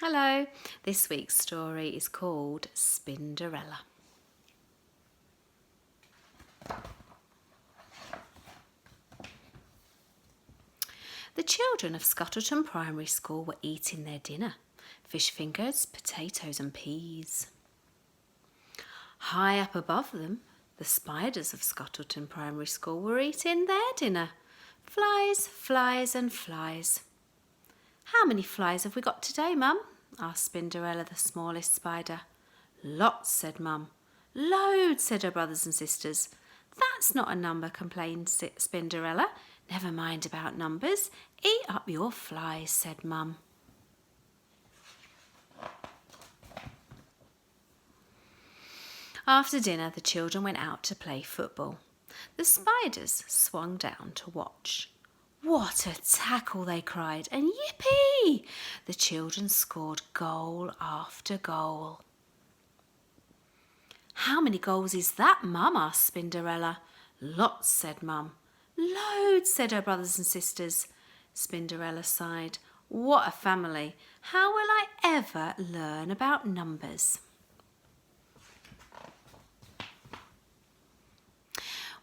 Hello, this week's story is called Spinderella. The children of Scuttleton Primary School were eating their dinner, fish fingers, potatoes and peas. High up above them, the spiders of Scuttleton Primary School were eating their dinner, flies, flies and flies. "How many flies have we got today, Mum?" asked Spinderella, the smallest spider. "Lots," said Mum. "Loads," said her brothers and sisters. "That's not a number," complained Spinderella. "Never mind about numbers. Eat up your flies," said Mum. After dinner, the children went out to play football. The spiders swung down to watch. "What a tackle!" they cried, and "Yippee!" The children scored goal after goal. "How many goals is that, Mum?" asked Spinderella. "Lots," said Mum. "Loads," said her brothers and sisters. Spinderella sighed. "What a family! How will I ever learn about numbers?"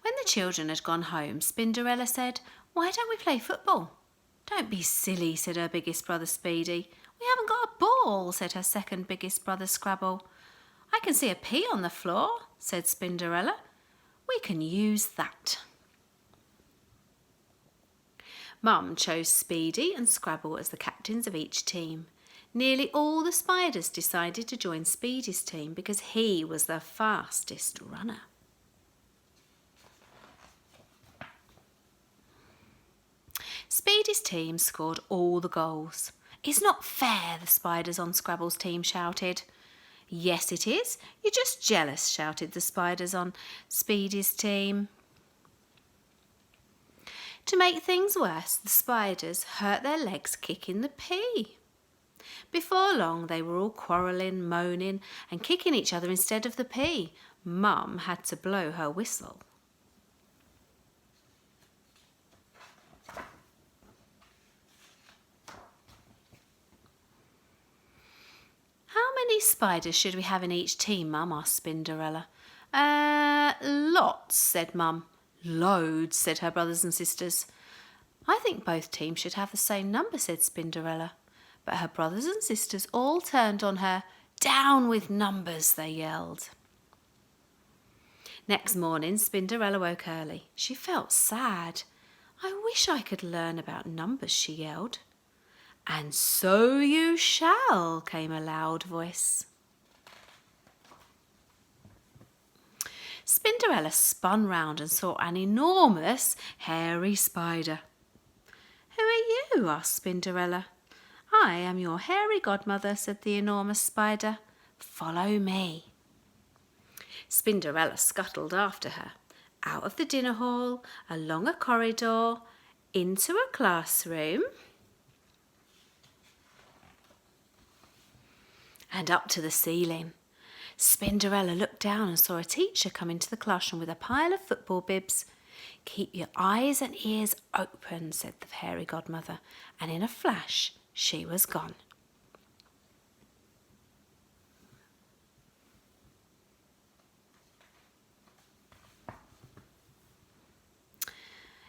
When the children had gone home, Spinderella said, "Why don't we play football?" "Don't be silly," said her biggest brother Speedy. "We haven't got a ball," said her second biggest brother Scrabble. "I can see a pea on the floor," said Spinderella. "We can use that." Mum chose Speedy and Scrabble as the captains of each team. Nearly all the spiders decided to join Speedy's team because he was the fastest runner. Speedy's team scored all the goals. "It's not fair," the spiders on Scrabble's team shouted. "Yes, it is. You're just jealous," shouted the spiders on Speedy's team. To make things worse, the spiders hurt their legs kicking the pea. Before long, they were all quarrelling, moaning and kicking each other instead of the pea. Mum had to blow her whistle. "How many spiders should we have in each team, Mum?" asked Spinderella. Lots," said Mum. "Loads," said her brothers and sisters. "I think both teams should have the same number," said Spinderella. But her brothers and sisters all turned on her. "Down with numbers," they yelled. Next morning, Spinderella woke early. She felt sad. "I wish I could learn about numbers," she yelled. "And so you shall," came a loud voice. Spinderella spun round and saw an enormous hairy spider. "Who are you?" asked Spinderella. "I am your hairy godmother," said the enormous spider. "Follow me." Spinderella scuttled after her, out of the dinner hall, along a corridor, into a classroom, and up to the ceiling. Spinderella looked down and saw a teacher come into the classroom with a pile of football bibs. "Keep your eyes and ears open," said the fairy godmother, and in a flash she was gone.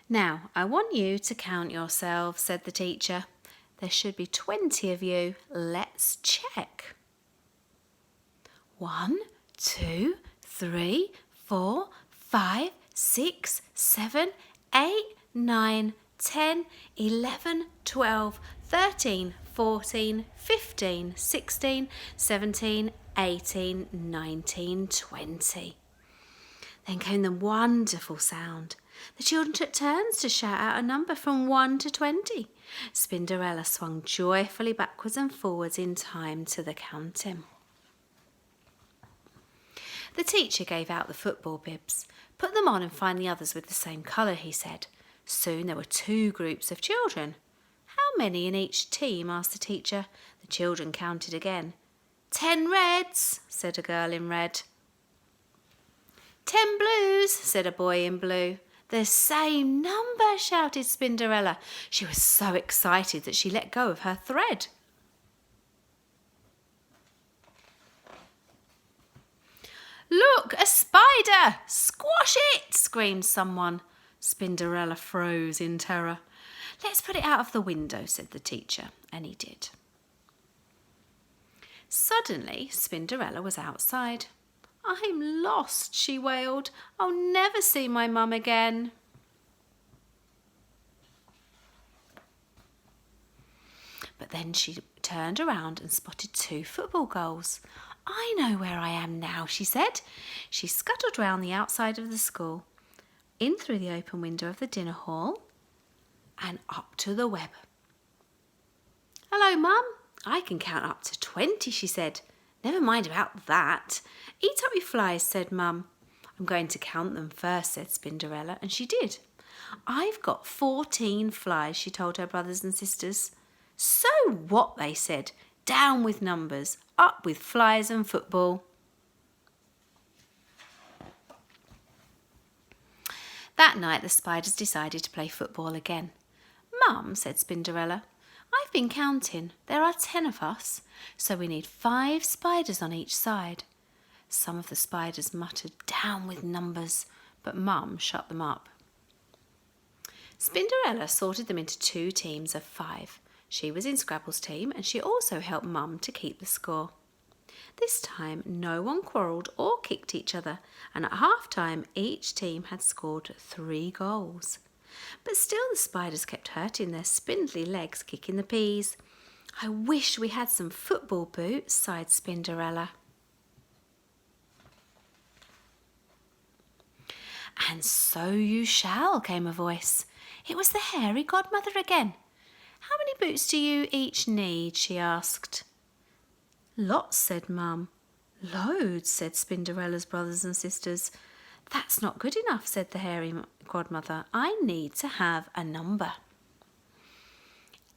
"Now, I want you to count yourselves," said the teacher. "There should be 20 of you. Let's check. 1, 2, 3, 4, 5, 6, 7, 8, 9, 10, 11, 12, 13, 14, 15, 16, 17, 18, 19, 20. Then came the wonderful sound. The children took turns to shout out a number from 1 to 20. Spinderella swung joyfully backwards and forwards in time to the counting. The teacher gave out the football bibs. "Put them on and find the others with the same colour," he said. Soon there were 2 groups of children. "How many in each team?" asked the teacher. The children counted again. 10 reds," said a girl in red. 10 blues," said a boy in blue. "The same number," shouted Spinderella. She was so excited that she let go of her thread. Look, a spider! Squash it! Screamed someone. Spinderella froze in terror. Let's put it out of the window, said the teacher, and he did. Suddenly, Spinderella was outside. I'm lost, she wailed. I'll never see my mum again. But then she turned around and spotted 2 football goals. I know where I am now, she said. She scuttled round the outside of the school, in through the open window of the dinner hall, and up to the web. Hello, Mum. I can count up to 20, she said. Never mind about that. Eat up your flies, said Mum. I'm going to count them first, said Spinderella, and she did. I've got 14 flies, she told her brothers and sisters. So what, they said. Down with numbers, up with flies and football. That night the spiders decided to play football again. Mum, said Spinderella, I've been counting. There are 10 of us, so we need 5 spiders on each side. Some of the spiders muttered, down with numbers, but Mum shut them up. Spinderella sorted them into 2 teams of 5. She was in Scrabble's team and she also helped Mum to keep the score. This time no one quarrelled or kicked each other, and at half-time each team had scored 3 goals. But still the spiders kept hurting their spindly legs kicking the peas. I wish we had some football boots, sighed Spinderella. And so you shall, came a voice. It was the hairy godmother again. How many boots do you each need? She asked. Lots, said Mum. Loads, said Spinderella's brothers and sisters. That's not good enough, said the hairy godmother. I need to have a number.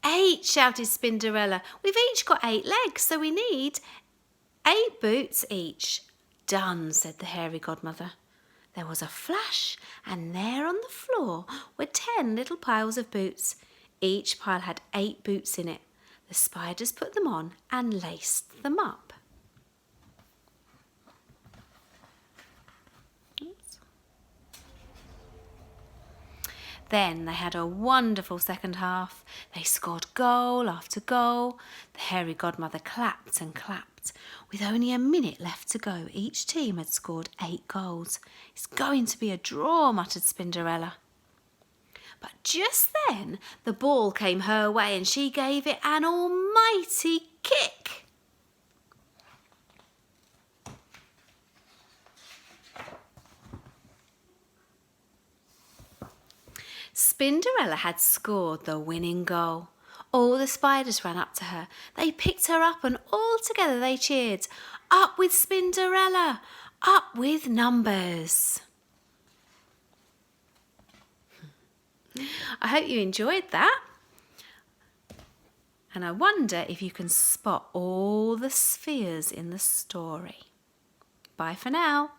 8, shouted Spinderella. We've each got 8 legs, so we need 8 boots each. Done, said the hairy godmother. There was a flash, and there on the floor were 10 little piles of boots. Each pile had 8 boots in it. The spiders put them on and laced them up. Then they had a wonderful second half. They scored goal after goal. The hairy godmother clapped and clapped. With only a minute left to go, each team had scored 8 goals. It's going to be a draw, muttered Spinderella. But just then the ball came her way and she gave it an almighty kick. Spinderella had scored the winning goal. All the spiders ran up to her. They picked her up and all together they cheered. Up with Spinderella! Up with numbers! I hope you enjoyed that. And I wonder if you can spot all the spheres in the story. Bye for now.